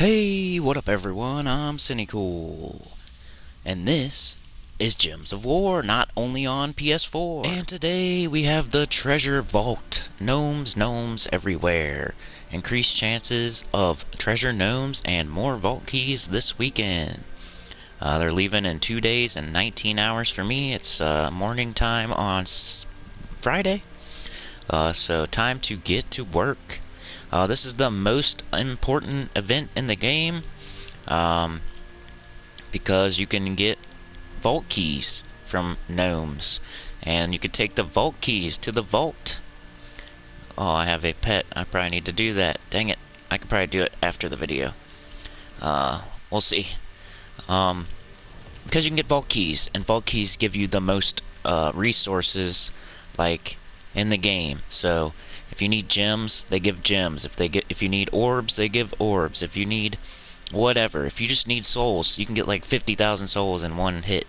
Hey, what up everyone? I'm Sinnycool, and this is Gems of War, not only on PS4. And today we have the Treasure Vault. Gnomes everywhere. Increased chances of treasure gnomes and more vault keys this weekend. They're leaving in 2 days and 19 hours for me. It's morning time on Friday. So time to get to work. This is the most important event in the game because you can get vault keys from gnomes, and you can take the vault keys to the vault. Oh, I have a pet. I probably need to do that. Dang it. I could probably do it after the video. We'll see. Because you can get vault keys, and vault keys give you the most resources, like, in the game. So if you need gems, they give gems. If you need orbs, they give orbs. If you need whatever, if you just need souls, you can get like 50,000 souls in one hit.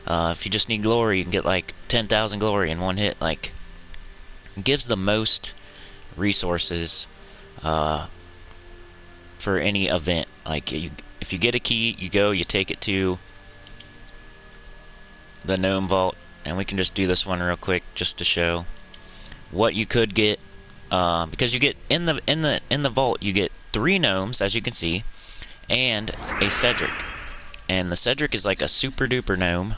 If you just need glory, you can get like 10,000 glory in one hit. Like, it gives the most resources for any event. Like, if you get a key, you take it to the gnome vault, and we can just do this one real quick just to show what you could get, because you get in the vault, you get 3 gnomes, as you can see, and a CEDRIC. And the CEDRIC is like a super duper gnome,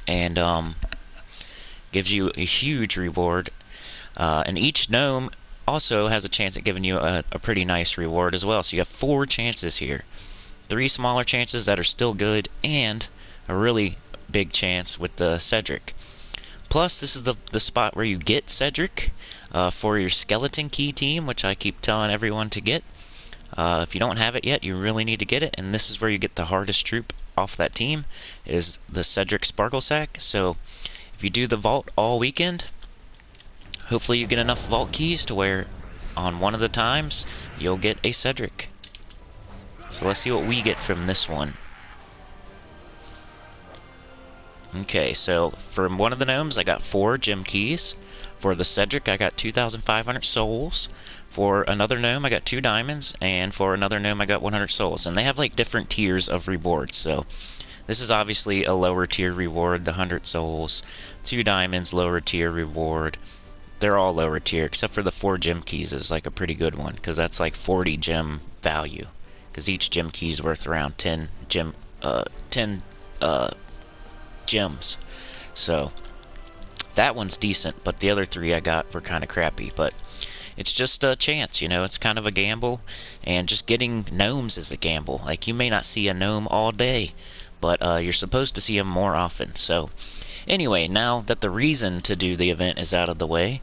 and gives you a huge reward. And each gnome also has a chance at giving you a pretty nice reward as well. So you have 4 chances here, 3 smaller chances that are still good, and a really big chance with the CEDRIC. Plus, this is the spot where you get CEDRIC for your skeleton key team, which I keep telling everyone to get. If you don't have it yet, you really need to get it, and this is where you get the hardest troop off that team, is the CEDRIC Sparkle Sack. So if you do the vault all weekend, hopefully you get enough vault keys to where on one of the times you'll get a CEDRIC. So let's see what we get from this one. Okay, so for one of the gnomes, I got 4 gem keys. For the CEDRIC, I got 2,500 souls. For another gnome, I got 2 diamonds. And for another gnome, I got 100 souls. And they have like different tiers of rewards. So this is obviously a lower tier reward, the 100 souls. 2 diamonds, lower tier reward. They're all lower tier, except for the 4 gem keys is like a pretty good one, because that's like 40 gem value. Because each gem key is worth around 10 gems. So that one's decent, but the other 3 I got were kind of crappy. But it's just a chance, you know, it's kind of a gamble, and just getting gnomes is a gamble. Like, you may not see a gnome all day, but you're supposed to see them more often. So anyway, now that the reason to do the event is out of the way,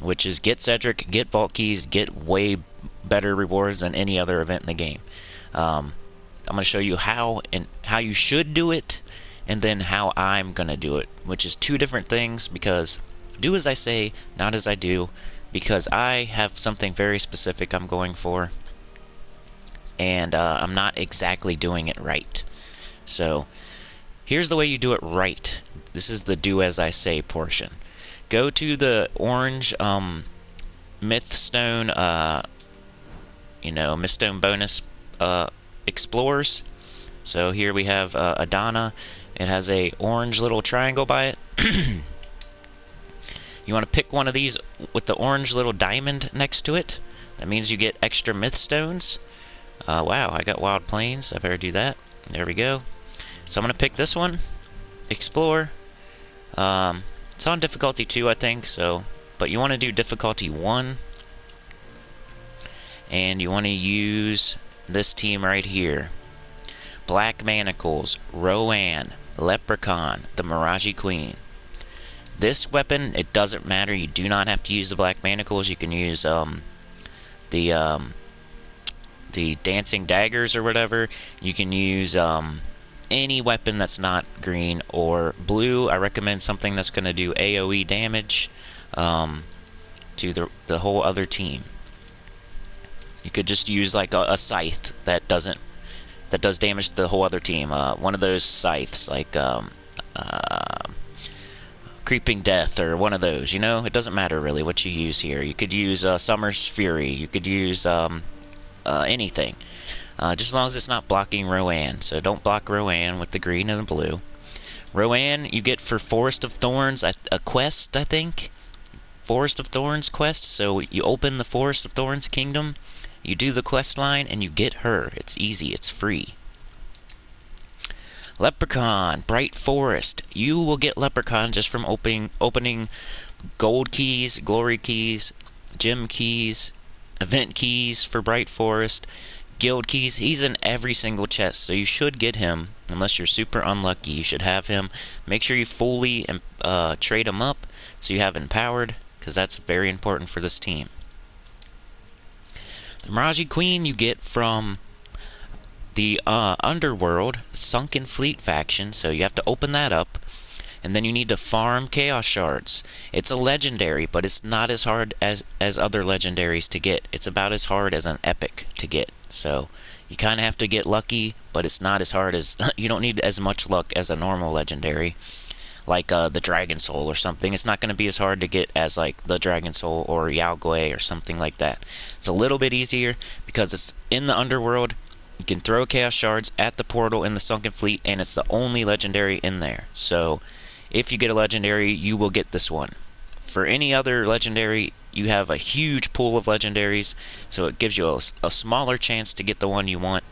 which is get CEDRIC, get vault keys, get way better rewards than any other event in the game. I'm going to show you how you should do it, and then how I'm going to do it, which is 2 different things, because do as I say, not as I do, because I have something very specific I'm going for, and I'm not exactly doing it right. So here's the way you do it right. This is the do as I say portion. Go to the orange Mythstone, Mythstone bonus explorers. So here we have Adana. It has a orange little triangle by it. You want to pick one of these with the orange little diamond next to it. That means you get extra myth stones. Wow, I got wild plains. I better do that. There we go. So I'm going to pick this one. Explore. It's on difficulty 2, I think. But you want to do difficulty 1. And you want to use this team right here. Black Manacles, Rowan, Leprechaun, the Mirage Queen. This weapon, it doesn't matter. You do not have to use the Black Manacles. You can use the Dancing Daggers or whatever. You can use any weapon that's not green or blue. I recommend something that's going to do AoE damage to the whole other team. You could just use like a scythe that does damage to the whole other team. One of those scythes, like Creeping Death or one of those. You know, it doesn't matter really what you use here. You could use Summer's Fury. You could use anything. Just as long as it's not blocking Rowan. So don't block Rowan with the green and the blue. Rowan, you get for Forest of Thorns, a quest, I think. Forest of Thorns quest. So you open the Forest of Thorns kingdom, you do the quest line, and you get her. It's easy, it's free. Leprechaun, Bright Forest. You will get Leprechaun just from opening gold keys, glory keys, gem keys, event keys for Bright Forest, guild keys. He's in every single chest, so you should get him. Unless you're super unlucky, you should have him. Make sure you fully trade him up so you have empowered, because that's very important for this team. The Miraji Queen you get from the Underworld Sunken Fleet faction, so you have to open that up, and then you need to farm Chaos Shards. It's a legendary, but it's not as hard as other legendaries to get. It's about as hard as an epic to get, so you kind of have to get lucky, but it's not as hard as you don't need as much luck as a normal legendary, like the Dragon Soul or something. It's not going to be as hard to get as like the Dragon Soul or Yao Gui or something like that. It's a little bit easier because it's in the Underworld. You can throw Chaos Shards at the portal in the Sunken Fleet, and it's the only legendary in there. So if you get a legendary, you will get this one. For any other legendary, you have a huge pool of legendaries, so it gives you a smaller chance to get the one you want.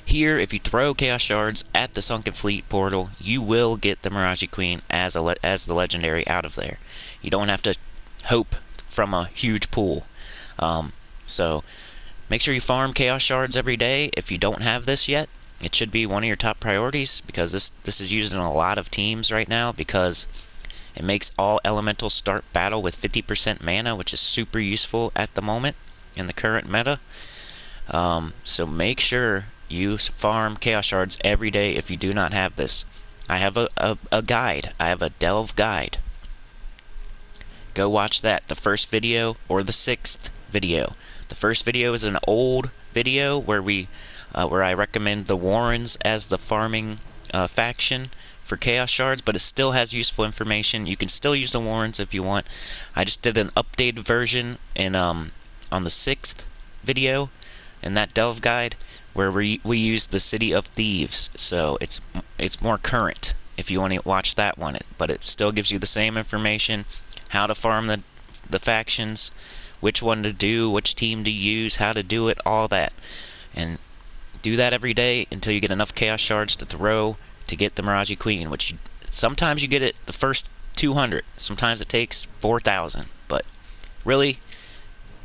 Here, if you throw Chaos Shards at the Sunken Fleet portal, you will get the Miraji Queen as the legendary out of there. You don't have to hope from a huge pool. So make sure you farm Chaos Shards every day. If you don't have this yet, it should be one of your top priorities, because this is used in a lot of teams right now, because it makes all elementals start battle with 50% mana, which is super useful at the moment in the current meta. So make sure you farm Chaos Shards every day if you do not have this. I have a guide. I have a Delve guide. Go watch that, the first video or the 6th video. The first video is an old video where I recommend the Warrens as the farming faction for Chaos Shards, but it still has useful information. You can still use the Warrens if you want. I just did an updated version in on the 6th video in that Delve guide, where we use the City of Thieves, so it's more current if you want to watch that one. But it still gives you the same information, how to farm the factions, which one to do, which team to use, how to do it, all that. And do that every day until you get enough Chaos Shards to throw to get the Miraji Queen, which sometimes you get it the first 200. Sometimes it takes 4,000, but really,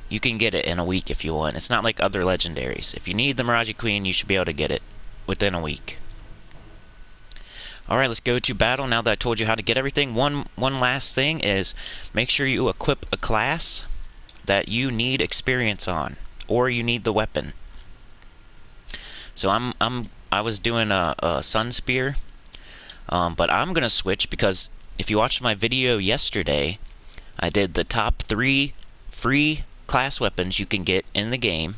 you can get it in a week if you want. It's not like other legendaries. If you need the Miraji Queen, you should be able to get it within a week. Alright, let's go to battle now that I told you how to get everything. One last thing is make sure you equip a class that you need experience on, or you need the weapon. So I was doing a Sun Spear, but I'm gonna switch, because if you watched my video yesterday, I did the top 3 free class weapons you can get in the game,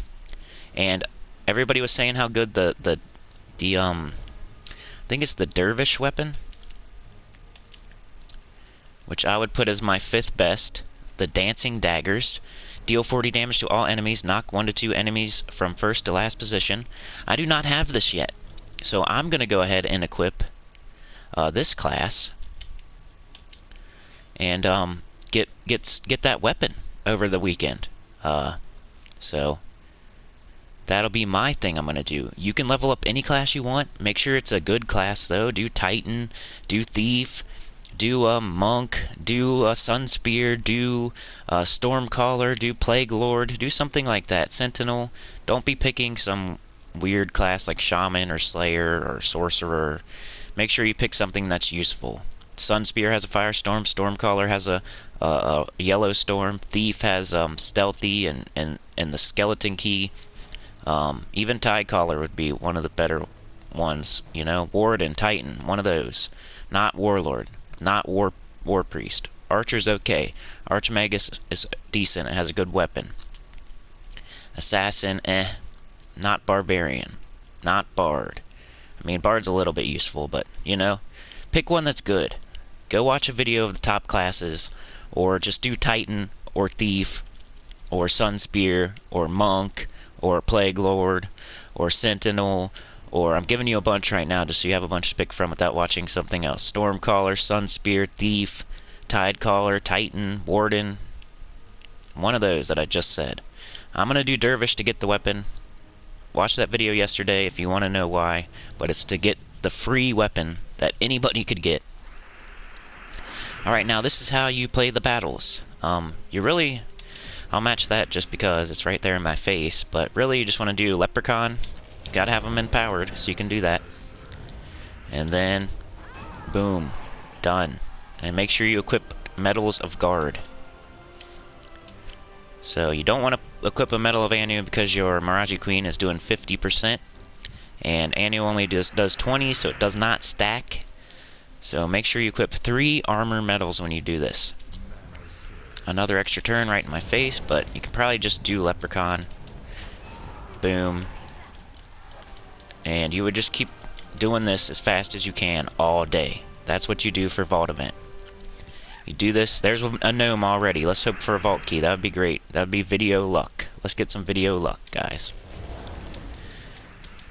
and everybody was saying how good the I think it's the Dervish weapon, which I would put as my 5th best. The Dancing Daggers deal 40 damage to all enemies, knock 1 to 2 enemies from first to last position. I do not have this yet, so I'm gonna go ahead and equip this class and get that weapon over the weekend. So that'll be my thing I'm gonna do. You can level up any class you want. Make sure it's a good class though. Do Titan, do Thief, do Monk, do Sun Spear, do Stormcaller, do Plague Lord, do something like that. Sentinel. Don't be picking some weird class like Shaman or Slayer or Sorcerer. Make sure you pick something that's useful. Sun Spear has a Firestorm, Stormcaller has a Yellow Storm, Thief has Stealthy and the Skeleton Key. Even Tidecaller would be one of the better ones, you know. Ward and Titan, one of those. Not Warlord, not War Priest. Archer's okay. Archmagus is decent, it has a good weapon. Assassin, Not Barbarian, not Bard. I mean, Bard's a little bit useful, but, you know, pick one that's good. Go watch a video of the top classes, or just do Titan or Thief, or Sun Spear, or Monk, or Plague Lord, or Sentinel, or I'm giving you a bunch right now just so you have a bunch to pick from without watching something else. Stormcaller, Sun Spear, Thief, Tidecaller, Titan, Warden. One of those that I just said. I'm going to do Dervish to get the weapon. Watch that video yesterday if you want to know why, but it's to get the free weapon that anybody could get. Alright, now this is how you play the battles. I'll match that just because it's right there in my face, but really you just want to do Leprechaun. You gotta have them empowered, so you can do that. And then, boom, done. And make sure you equip Medals of Guard. So you don't want to equip a Medal of Anu because your Miraji Queen is doing 50%. And Anu only does 20, so it does not stack. So make sure you equip 3 armor medals when you do this. Another extra turn right in my face, but you can probably just do Leprechaun. Boom. And you would just keep doing this as fast as you can all day. That's what you do for Vault Event. You do this. There's a gnome already. Let's hope for a Vault Key. That would be great. That would be video luck. Let's get some video luck, guys.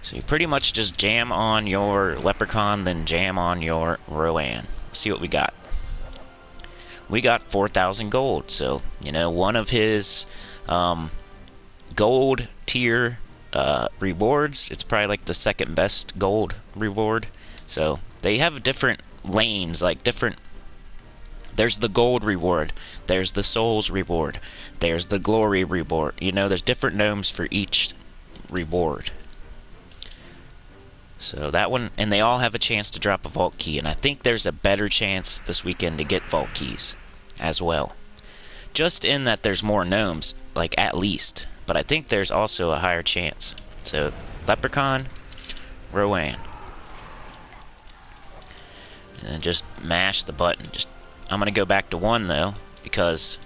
So you pretty much just jam on your Leprechaun, then jam on your Rowan. Let's see what we got. We got 4,000 gold, so, you know, one of his gold tier rewards, it's probably like the second best gold reward. So, they have different lanes, like different, there's the gold reward, there's the souls reward, there's the glory reward, you know, there's different gnomes for each reward. So that one, and they all have a chance to drop a vault key, and I think there's a better chance this weekend to get vault keys as well. Just in that there's more gnomes, like at least, but I think there's also a higher chance. So, Leprechaun, Rowan. And then just mash the button. I'm going to go back to 1 though, because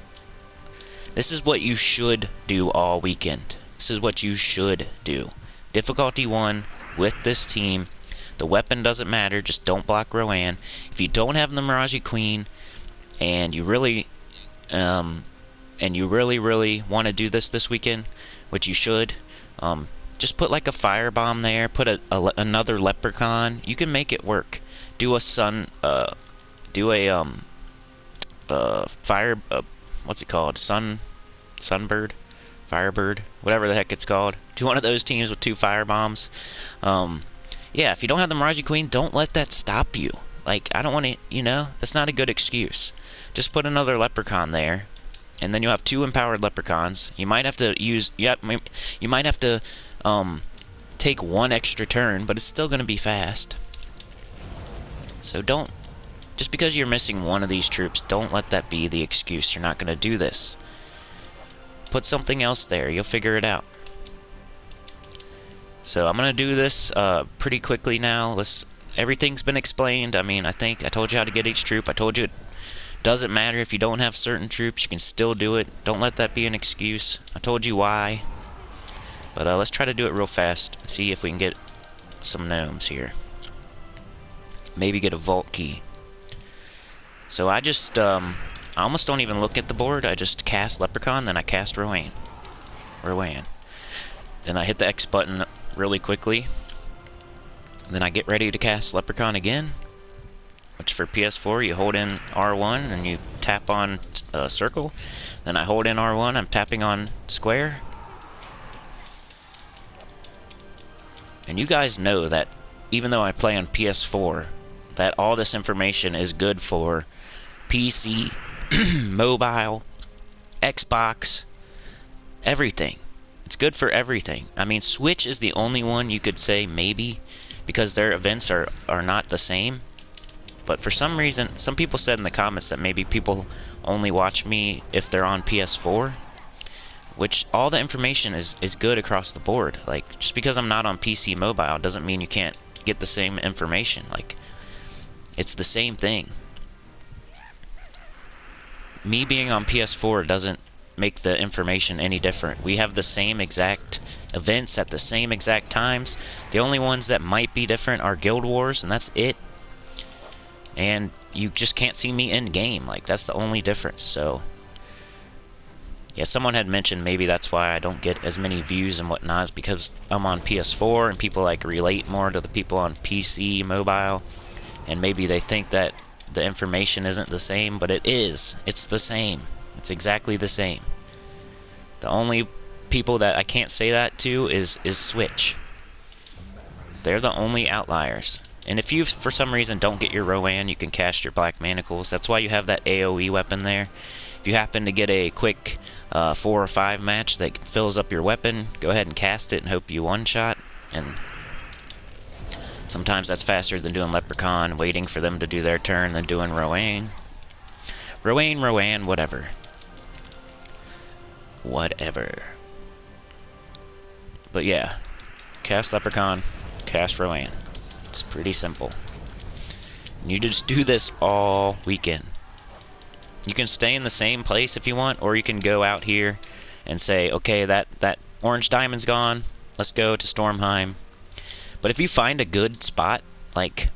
this is what you should do all weekend. This is what you should do. Difficulty 1 with this team. The weapon doesn't matter, just don't block Rowan. If you don't have the Miraji Queen, and you really want to do this weekend, which you should, just put like a firebomb there, put another Leprechaun. You can make it work. Do a fire, what's it called? Sunbird? Firebird? Whatever the heck it's called. Do one of those teams with 2 firebombs. Yeah, if you don't have the Miraji Queen, don't let that stop you. Like, I don't want to, you know, that's not a good excuse. Just put another Leprechaun there, and then you'll have 2 empowered Leprechauns. You might have to use, you might have to take 1 extra turn, but it's still going to be fast. So don't, just because you're missing one of these troops, don't let that be the excuse you're not going to do this. Put something else there, you'll figure it out. So I'm going to do this pretty quickly now. Everything's been explained. I mean, I think I told you how to get each troop. I told you it doesn't matter if you don't have certain troops. You can still do it. Don't let that be an excuse. I told you why. But let's try to do it real fast and see if we can get some gnomes here. Maybe get a vault key. So I just, I almost don't even look at the board. I just cast Leprechaun, then I cast Rowan. Then I hit the X button really quickly. Then I get ready to cast Leprechaun again, which for PS4 you hold in R1 and you tap on circle. Then I hold in R1, I'm tapping on square. And you guys know that even though I play on PS4, that all this information is good for PC, mobile, Xbox, everything. It's good for everything. I mean, Switch is the only one you could say maybe, because their events are not the same. But for some reason, some people said in the comments that maybe people only watch me if they're on PS4, which all the information is good across the board. Like, just because I'm not on PC mobile doesn't mean you can't get the same information. Like, it's the same thing. Me being on PS4 doesn't make the information any different. We have the same exact events at the same exact times. The only ones that might be different are Guild Wars, and that's it. And you just can't see me in game. Like, that's the only difference. So Yeah, someone had mentioned maybe that's why I don't get as many views and whatnot, is because I'm on PS4 and people like relate more to the people on PC mobile, and maybe they think that the information isn't the same, but it is. It's the same. It's exactly the same. The only people that I can't say that to is Switch. They're the only outliers. And if you, for some reason, don't get your Rowan, you can cast your Black Manacles. That's why you have that AoE weapon there. If you happen to get a quick 4 or 5 match that fills up your weapon, go ahead and cast it and hope you one-shot. And sometimes that's faster than doing Leprechaun, waiting for them to do their turn, than doing Rowan. Rowan, whatever. Whatever. But yeah, cast Leprechaun, cast Rowan. It's pretty simple. And you just do this all weekend. You can stay in the same place if you want, or you can go out here and say, okay, that orange diamond's gone, let's go to Stormheim. But if you find a good spot, like,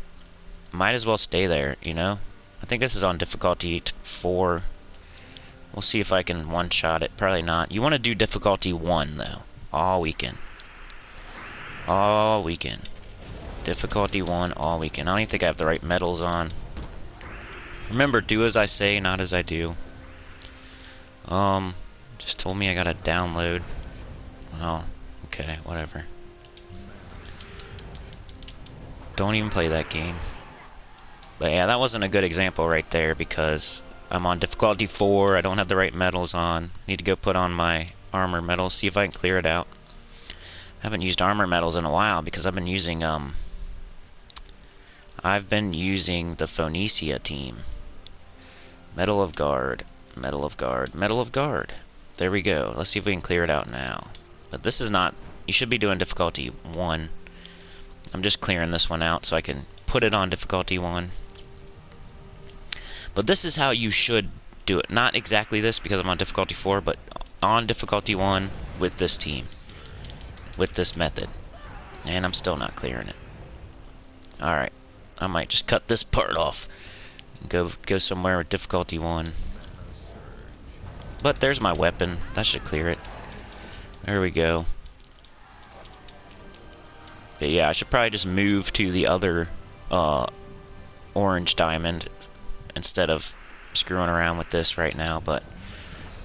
might as well stay there, you know? I think this is on difficulty 4. We'll see if I can one-shot it. Probably not. You want to do difficulty 1, though. All weekend. All weekend. Difficulty 1 all weekend. I don't even think I have the right medals on. Remember, do as I say, not as I do. Just told me I gotta download. Oh, okay, whatever. Don't even play that game. But yeah, that wasn't a good example right there because I'm on difficulty 4, I don't have the right medals on. Need to go put on my armor medals, see if I can clear it out. I haven't used armor medals in a while because I've been using the Phoenicia team. Medal of Guard, Medal of Guard, Medal of Guard. There we go. Let's see if we can clear it out now. But this is not, you should be doing difficulty 1. I'm just clearing this one out so I can put it on difficulty 1. But this is how you should do it. Not exactly this because I'm on difficulty 4, but on difficulty 1 with this team. With this method. And I'm still not clearing it. Alright. I might just cut this part off. And go somewhere with difficulty 1. But there's my weapon. That should clear it. There we go. But yeah, I should probably just move to the other orange diamond instead of screwing around with this right now, but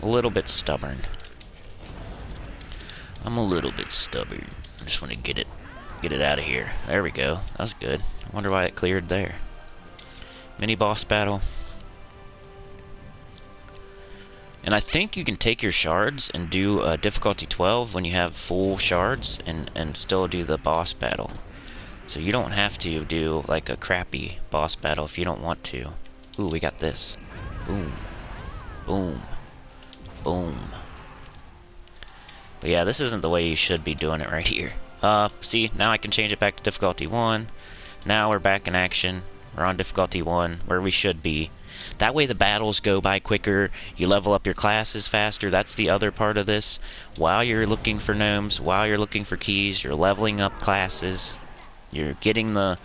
a little bit stubborn. I'm a little bit stubborn. I just want to get it out of here. There we go. That was good. I wonder why it cleared there. Mini boss battle. And I think you can take your shards and do difficulty 12 when you have full shards and still do the boss battle. So you don't have to do like a crappy boss battle if you don't want to. Ooh, we got this. Boom. Boom. Boom. But yeah, this isn't the way you should be doing it right here. See, now I can change it back to difficulty 1. Now we're back in action. We're on difficulty 1, where we should be. That way the battles go by quicker, you level up your classes faster. That's the other part of this. While you're looking for gnomes, while you're looking for keys, you're leveling up classes. You're getting the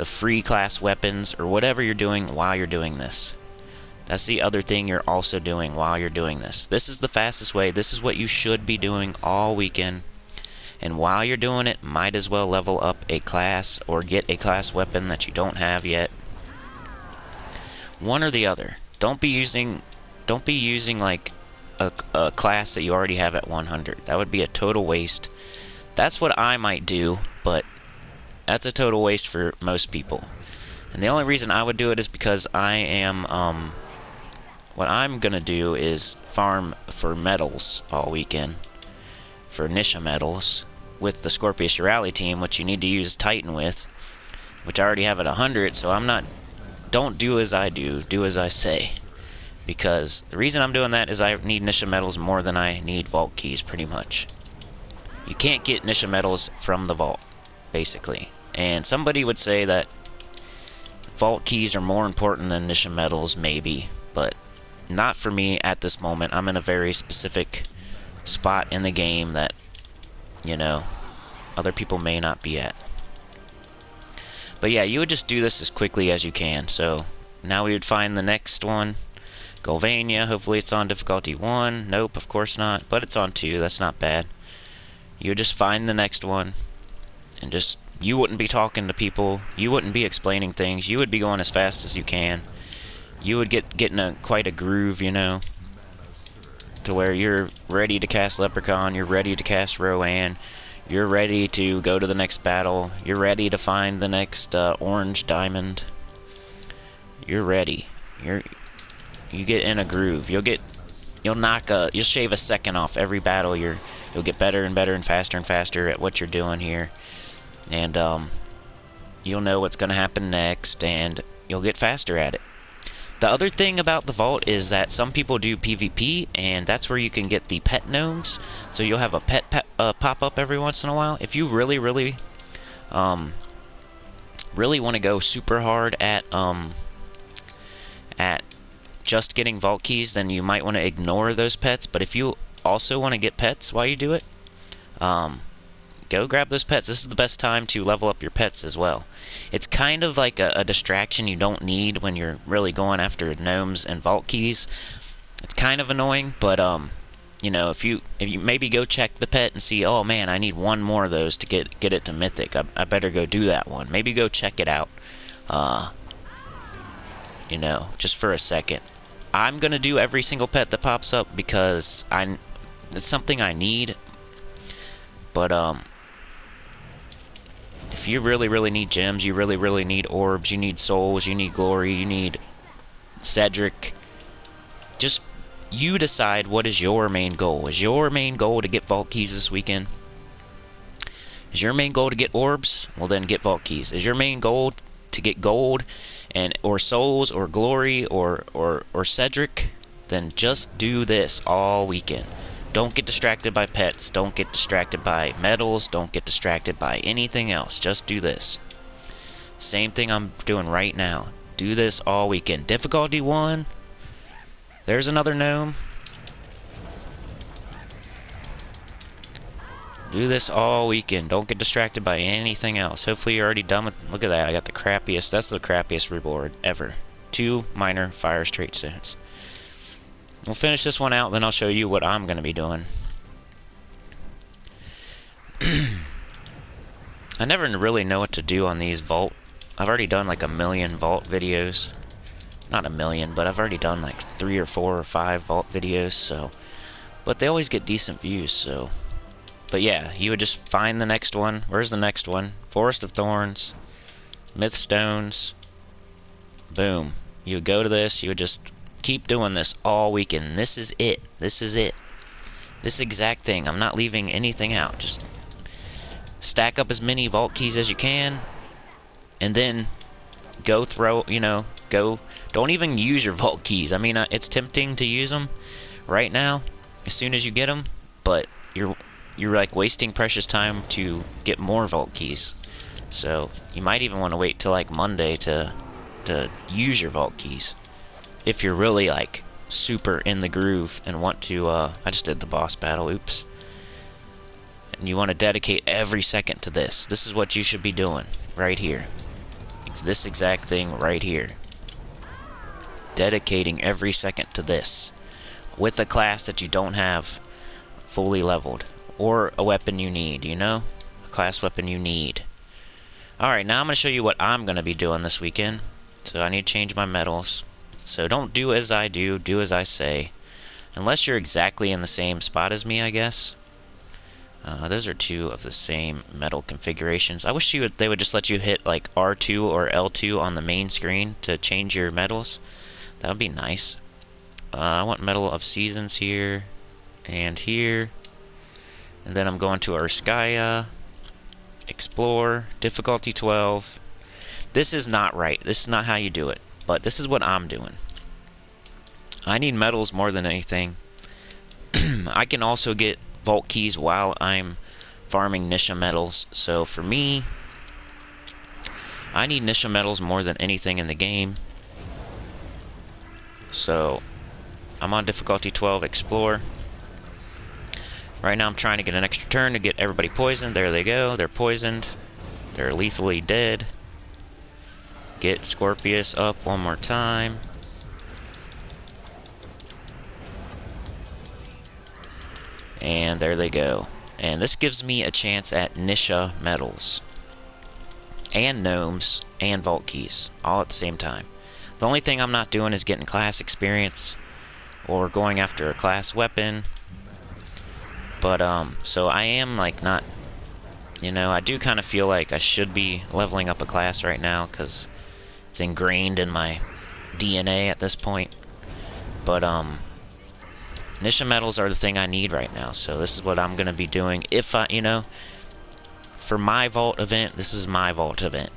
free class weapons, or whatever you're doing while you're doing this. That's the other thing you're also doing while you're doing this. This is the fastest way. This is what you should be doing all weekend. And while you're doing it, might as well level up a class or get a class weapon that you don't have yet. One or the other. Don't be using like a class that you already have at 100. That would be a total waste. That's what I might do, but that's a total waste for most people. And the only reason I would do it is because I am what I'm gonna do is farm for medals all weekend. For Nisha medals with the Scorpius Rally team, which you need to use Titan with, which I already have at 100, so I'm not. Don't do as I do, do as I say. Because the reason I'm doing that is I need Nisha medals more than I need vault keys, pretty much. You can't get Nisha medals from the vault, basically. And somebody would say that vault keys are more important than Nisha medals, maybe, but not for me at this moment. I'm in a very specific spot in the game that, you know, other people may not be at. But yeah, you would just do this as quickly as you can. So now we would find the next one, Golvania, hopefully it's on difficulty 1. Nope, of course not. But it's on 2, that's not bad. You just find the next one. And just, you wouldn't be talking to people. You wouldn't be explaining things. You would be going as fast as you can. You would get in quite a groove, you know. To where you're ready to cast Leprechaun. You're ready to cast Rowan. You're ready to go to the next battle. You're ready to find the next orange diamond. You're ready. You get in a groove. You'll shave a second off every battle. You'll get better and better and faster at what you're doing here. And you'll know what's going to happen next, and you'll get faster at it. The other thing about the vault is that some people do PvP, and that's where you can get the pet gnomes. So you'll have a pet pop up every once in a while. If you really want to go super hard at just getting vault keys, then you might want to ignore those pets. But if you also want to get pets while you do it, go grab those pets. This is the best time to level up your pets as well. It's kind of like a distraction you don't need when you're really going after gnomes and vault keys. It's kind of annoying, but you know, if you maybe go check the pet and see, oh man, I need one more of those to get it to mythic. I better go do that one. Maybe go check it out. You know, just for a second. I'm gonna do every single pet that pops up because it's something I need. But if you really need gems, you really need orbs, you need souls, you need glory, you need CEDRIC. Just you decide what is your main goal. Is your main goal to get vault keys this weekend? Is your main goal to get orbs? Well, then get vault keys. Is your main goal to get gold or souls or glory or CEDRIC? Then just do this all weekend. Don't get distracted by pets. Don't get distracted by medals. Don't get distracted by anything else. Just do this. Same thing I'm doing right now. Do this all weekend. Difficulty 1. There's another gnome. Do this all weekend. Don't get distracted by anything else. Hopefully you're already done with... Look at that. I got the crappiest... That's the crappiest reward ever. 2 minor fire straight stones. We'll finish this one out, then I'll show you what I'm going to be doing. I never really know what to do on these vault. I've already done like 1,000,000 vault videos. Not 1,000,000, but I've already done like 3 or 4 or 5 vault videos, so... But they always get decent views, so... But yeah, you would just find the next one. Where's the next one? Forest of Thorns. Myth Stones. Boom. You would go to this, you would just... keep doing this all weekend. This is it. This is it. This exact thing. I'm not leaving anything out. Just stack up as many vault keys as you can, and then go throw, you know, go. Don't even use your vault keys. I mean, it's tempting to use them right now as soon as you get them, but you're like wasting precious time to get more vault keys. So you might even want to wait till like Monday to use your vault keys. If you're really, like, super in the groove and want to, I just did the boss battle, oops. And you want to dedicate every second to this. This is what you should be doing, right here. It's this exact thing right here. Dedicating every second to this. With a class that you don't have fully leveled. Or a weapon you need, you know? A class weapon you need. Alright, now I'm going to show you what I'm going to be doing this weekend. So I need to change my medals. So don't do as I do, do as I say. Unless you're exactly in the same spot as me, I guess. Those are 2 of the same medal configurations. I wish they would just let you hit like R2 or L2 on the main screen to change your medals. That would be nice. I want Medal of Seasons here and here. And then I'm going to Urskaya, Explore, difficulty 12. This is not right. This is not how you do it. But this is what I'm doing. I need medals more than anything. I can also get vault keys while I'm farming Nisha medals. So for me, I need Nisha medals more than anything in the game. So I'm on difficulty 12, Explore. Right now I'm trying to get an extra turn to get everybody poisoned. There they go. They're poisoned. They're lethally dead. Get Scorpius up one more time. And there they go. And this gives me a chance at Nisha medals. And gnomes. And vault keys. All at the same time. The only thing I'm not doing is getting class experience. Or going after a class weapon. But, so I am, like, not... You know, I do kind of feel like I should be leveling up a class right now, because it's ingrained in my DNA at this point. But, Nisha medals are the thing I need right now, so this is what I'm going to be doing. If I, you know, for my vault event, this is my vault event.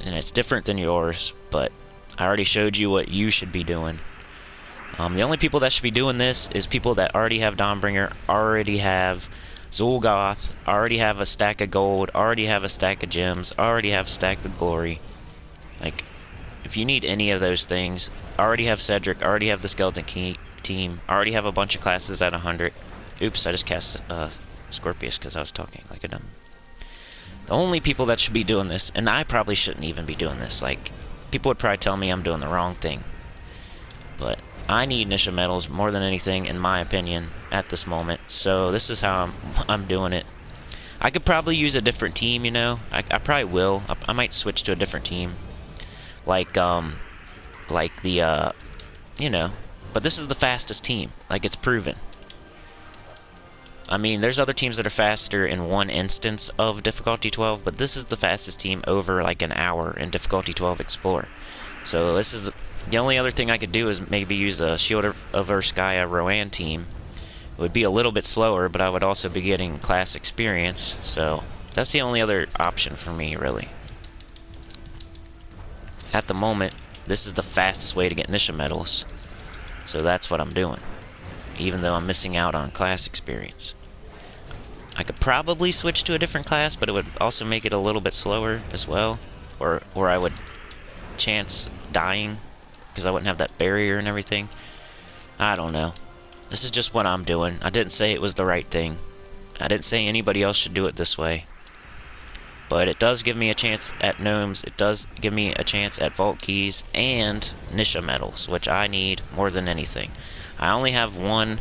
And it's different than yours, but I already showed you what you should be doing. The only people that should be doing this is people that already have Dawnbringer, already have Zul'Goth, already have a stack of gold, already have a stack of gems, already have a stack of glory. Like, if you need any of those things, already have CEDRIC, already have the skeleton team, already have a bunch of classes at 100. Oops, I just cast Scorpius because I was talking like a dumb. The only people that should be doing this, and I probably shouldn't even be doing this, like, people would probably tell me I'm doing the wrong thing. But I need Nisha medals more than anything, in my opinion, at this moment. So this is how I'm doing it. I could probably use a different team, you know. I probably will. I might switch to a different team, like the you know. But this is the fastest team. Like, it's proven. I mean, there's other teams that are faster in one instance of difficulty 12, but this is the fastest team over like an hour in difficulty 12 Explorer. So this is the only other thing I could do is maybe use a Shield of Urskaya Rowan team. It would be a little bit slower, but I would also be getting class experience. So that's the only other option for me, really. At the moment, this is the fastest way to get Nisha medals. So that's what I'm doing, even though I'm missing out on class experience. I could probably switch to a different class, but it would also make it a little bit slower as well. Or I would chance dying, because I wouldn't have that barrier and everything. I don't know. This is just what I'm doing. I didn't say it was the right thing. I didn't say anybody else should do it this way. But it does give me a chance at gnomes. It does give me a chance at vault keys and Nisha medals, which I need more than anything. I only have one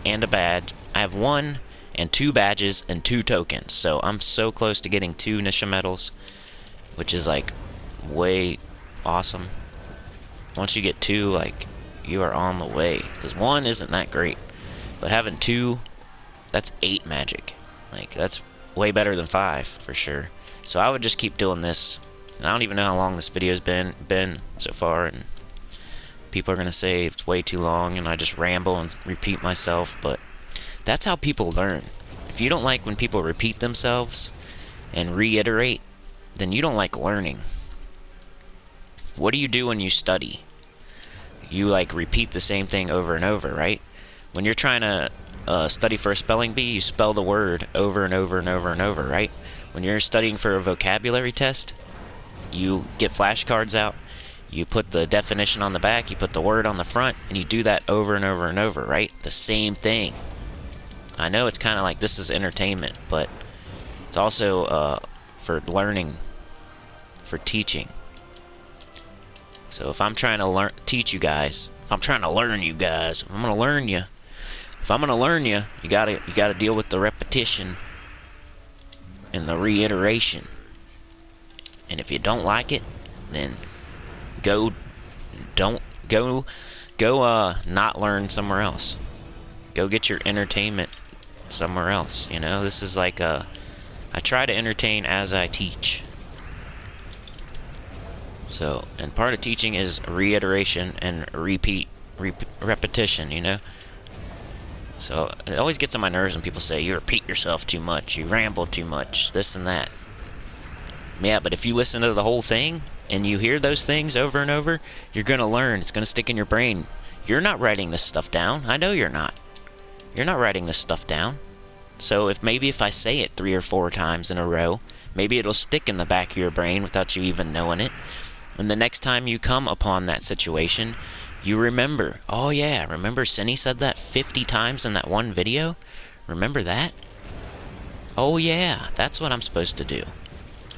and a badge. I have one and 2 badges and 2 tokens. So I'm so close to getting 2 Nisha medals, which is like way awesome. Once you get 2, like, you are on the way. Because 1 isn't that great. But having 2, that's 8 magic. Like, that's way better than 5 for sure. So I would just keep doing this. And I don't even know how long this video's been so far, and people are gonna say it's way too long and I just ramble and repeat myself, but that's how people learn. If you don't like when people repeat themselves and reiterate, then you don't like learning. What do you do when you study? You like repeat the same thing over and over, right? When you're trying to study for a spelling bee, you spell the word over and over and over and over, right? When you're studying for a vocabulary test, you get flashcards out, you put the definition on the back, you put the word on the front, and you do that over and over and over, right? The same thing. I know it's kind of like this is entertainment, but it's also for learning, for teaching. So if I'm trying to teach you guys, if I'm trying to learn you guys, if I'm gonna learn you. If I'm gonna learn you, you gotta deal with the repetition and the reiteration. And if you don't like it, then go not learn somewhere else. Go get your entertainment somewhere else. You know, this is like I try to entertain as I teach. So, and part of teaching is reiteration and repetition, you know? So, it always gets on my nerves when people say, you repeat yourself too much, you ramble too much, this and that. Yeah, but if you listen to the whole thing, and you hear those things over and over, you're gonna learn, it's gonna stick in your brain. You're not writing this stuff down, I know you're not. You're not writing this stuff down. So, maybe if I say it 3 or 4 times in a row, maybe it'll stick in the back of your brain without you even knowing it. And the next time you come upon that situation, you remember, oh yeah, remember Sinny said that 50 times in that one video? Remember that? Oh yeah, that's what I'm supposed to do.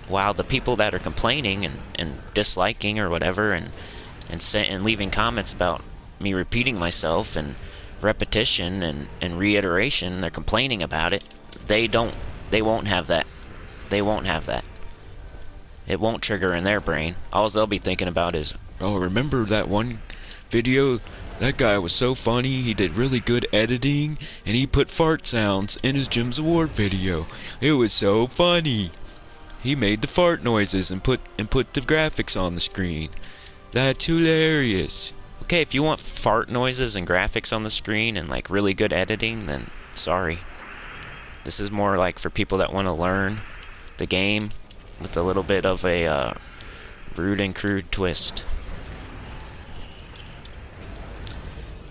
While the people that are complaining and disliking or whatever and leaving comments about me repeating myself and repetition and reiteration, they're complaining about it, they won't have that. They won't have that. It won't trigger in their brain. All they'll be thinking about is, oh, remember that one video? That guy was so funny, he did really good editing, and he put fart sounds in his Jim's Award video. It was so funny. He made the fart noises and put the graphics on the screen. That's hilarious. Okay, if you want fart noises and graphics on the screen and like really good editing, then sorry. This is more like for people that want to learn the game with a little bit of a rude and crude twist.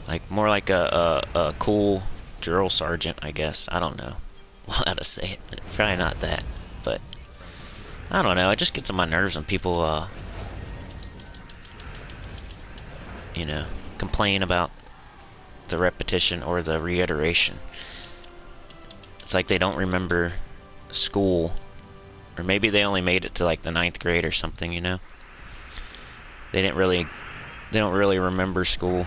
Like more like a cool drill sergeant, I guess. I don't know how to say it. Probably not that, but I don't know. It just gets on my nerves when people, you know, complain about the repetition or the reiteration. It's like they don't remember school, or maybe they only made it to like the 9th grade or something, you know. They don't really remember school.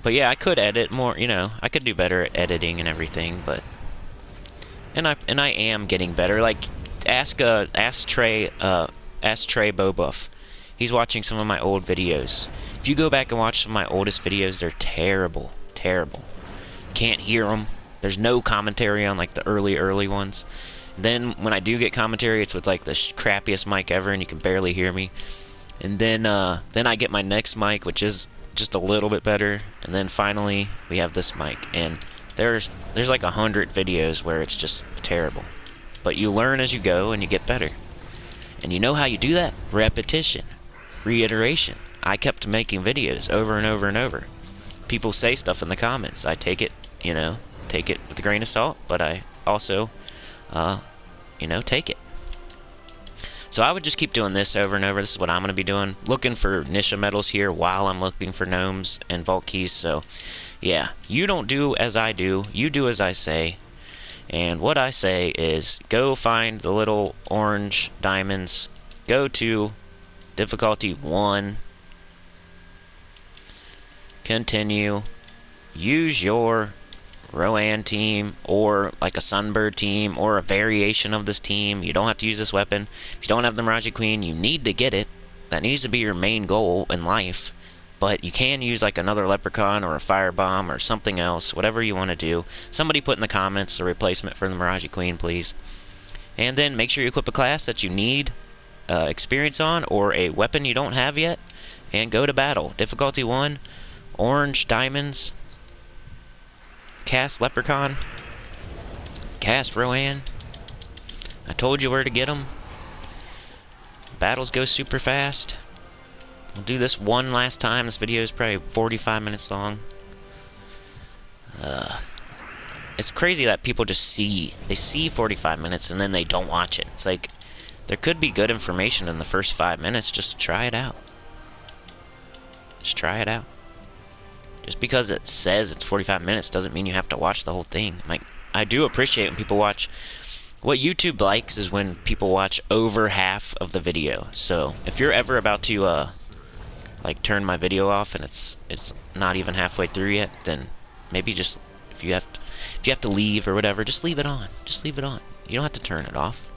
But yeah, I could edit more, you know. I could do better at editing and everything, but and I am getting better. Like ask Trey Bobuff. He's watching some of my old videos. If you go back and watch some of my oldest videos, they're terrible, terrible. Can't hear them. There's no commentary on like the early ones. Then when I do get commentary, it's with like the crappiest mic ever, and you can barely hear me. And then I get my next mic, which is just a little bit better, and then finally we have this mic, and there's like 100 videos where it's just terrible. But you learn as you go and you get better. And you know how you do that? Repetition, reiteration. I kept making videos over and over and over. People say stuff in the comments. I take it, you know, take it with a grain of salt, but I also you know, take it. So I would just keep doing this over and over. This is what I'm going to be doing. Looking for Nisha medals here while I'm looking for gnomes and vault keys. So, yeah. You don't do as I do. You do as I say. And what I say is go find the little orange diamonds. Go to difficulty 1. Continue. Use your Rowan team, or like a Sunbird team, or a variation of this team. You don't have to use this weapon. If you don't have the Mirage Queen, you need to get it. That needs to be your main goal in life. But you can use like another Leprechaun or a Firebomb or something else, whatever you want to do. Somebody put in the comments a replacement for the Mirage Queen, please. And then make sure you equip a class that you need experience on, or a weapon you don't have yet, and go to battle. Difficulty 1, orange diamonds. Cast Leprechaun. Cast Rowan. I told you where to get them. Battles go super fast. We'll do this one last time. This video is probably 45 minutes long. It's crazy that people just see. They see 45 minutes and then they don't watch it. It's like, there could be good information in the first 5 minutes. Just try it out. Just try it out. Just because it says it's 45 minutes doesn't mean you have to watch the whole thing. Like, I do appreciate when people watch. What YouTube likes is when people watch over half of the video. So if you're ever about to like turn my video off and it's not even halfway through yet, then maybe just if you have to leave or whatever, just leave it on. Just leave it on. You don't have to turn it off.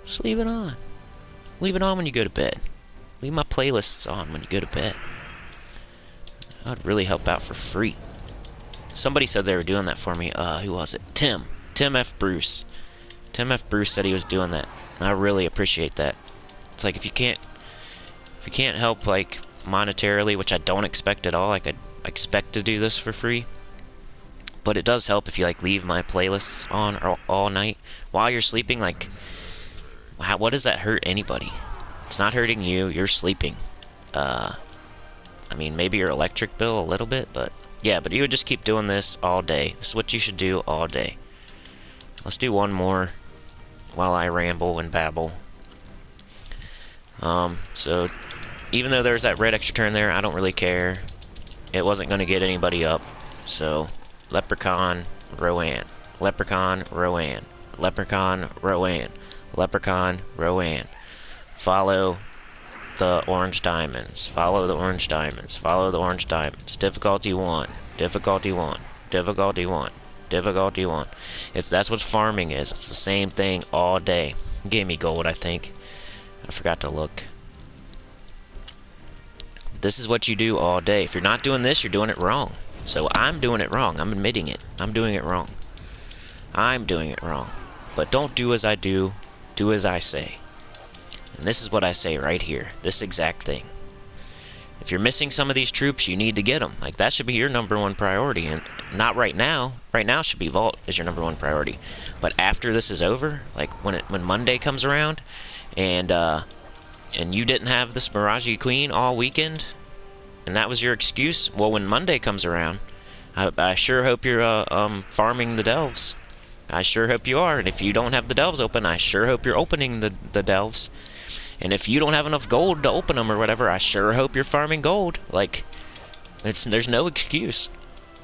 Just leave it on. Leave it on when you go to bed. Leave my playlists on when you go to bed. That would really help out for free. Somebody said they were doing that for me. Who was it? Tim F. Bruce. Tim F. Bruce said he was doing that. And I really appreciate that. It's like if you can't help like monetarily, which I don't expect at all. Like I expect to do this for free. But it does help if you like leave my playlists on all night while you're sleeping. Like, what does that hurt anybody? It's not hurting you. You're sleeping. I mean, maybe your electric bill a little bit, but yeah, but you would just keep doing this all day. This is what you should do all day. Let's do one more while I ramble and babble. So even though there's that red extra turn there, I don't really care. It wasn't going to get anybody up. So Leprechaun, Rowan. Leprechaun, Rowan. Leprechaun, Rowan. Leprechaun, Rowan. Follow the orange diamonds. Follow the orange diamonds. Follow the orange diamonds. Difficulty 1. Difficulty 1. Difficulty 1. Difficulty 1. That's what farming is. It's the same thing all day. Gave me gold, I think. I forgot to look. This is what you do all day. If you're not doing this, you're doing it wrong. So I'm doing it wrong. I'm admitting it. I'm doing it wrong. I'm doing it wrong. But don't do as I do. Do as I say. And this is what I say right here. This exact thing. If you're missing some of these troops, you need to get them. Like, that should be your #1 priority. And not right now. Right now should be vault as your #1 priority. But after this is over, like when Monday comes around, and you didn't have this Mirage Queen all weekend, and that was your excuse, well, when Monday comes around, I sure hope you're farming the delves. I sure hope you are. And if you don't have the delves open, I sure hope you're opening the delves. And if you don't have enough gold to open them or whatever, I sure hope you're farming gold. Like, there's no excuse.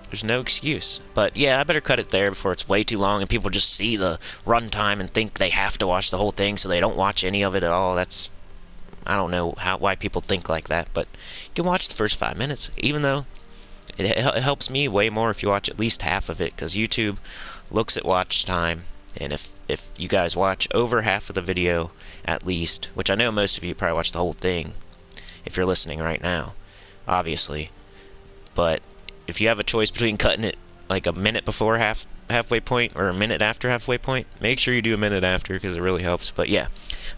There's no excuse. But yeah, I better cut it there before it's way too long and people just see the runtime and think they have to watch the whole thing, so they don't watch any of it at all. That's, I don't know why people think like that, but you can watch the first 5 minutes, even though it helps me way more if you watch at least half of it, because YouTube looks at watch time, and if you guys watch over half of the video at least, which I know most of you probably watch the whole thing if you're listening right now, obviously, but if you have a choice between cutting it like a minute before halfway point or a minute after halfway point, make sure you do a minute after, because it really helps. But yeah,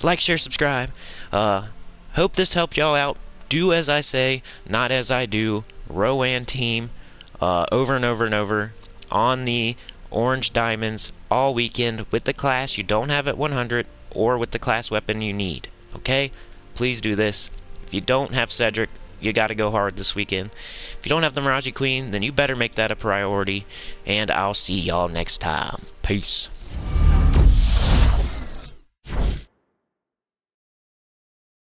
like, share, subscribe. Hope this helped y'all out. Do as I say, not as I do. Rowan team, over and over and over on the orange diamonds all weekend with the class you don't have at 100 or with the class weapon you need. Okay? Please do this. If you don't have CEDRIC, you gotta go hard this weekend. If you don't have the Mirage Queen, then you better make that a priority. And I'll see y'all next time. Peace.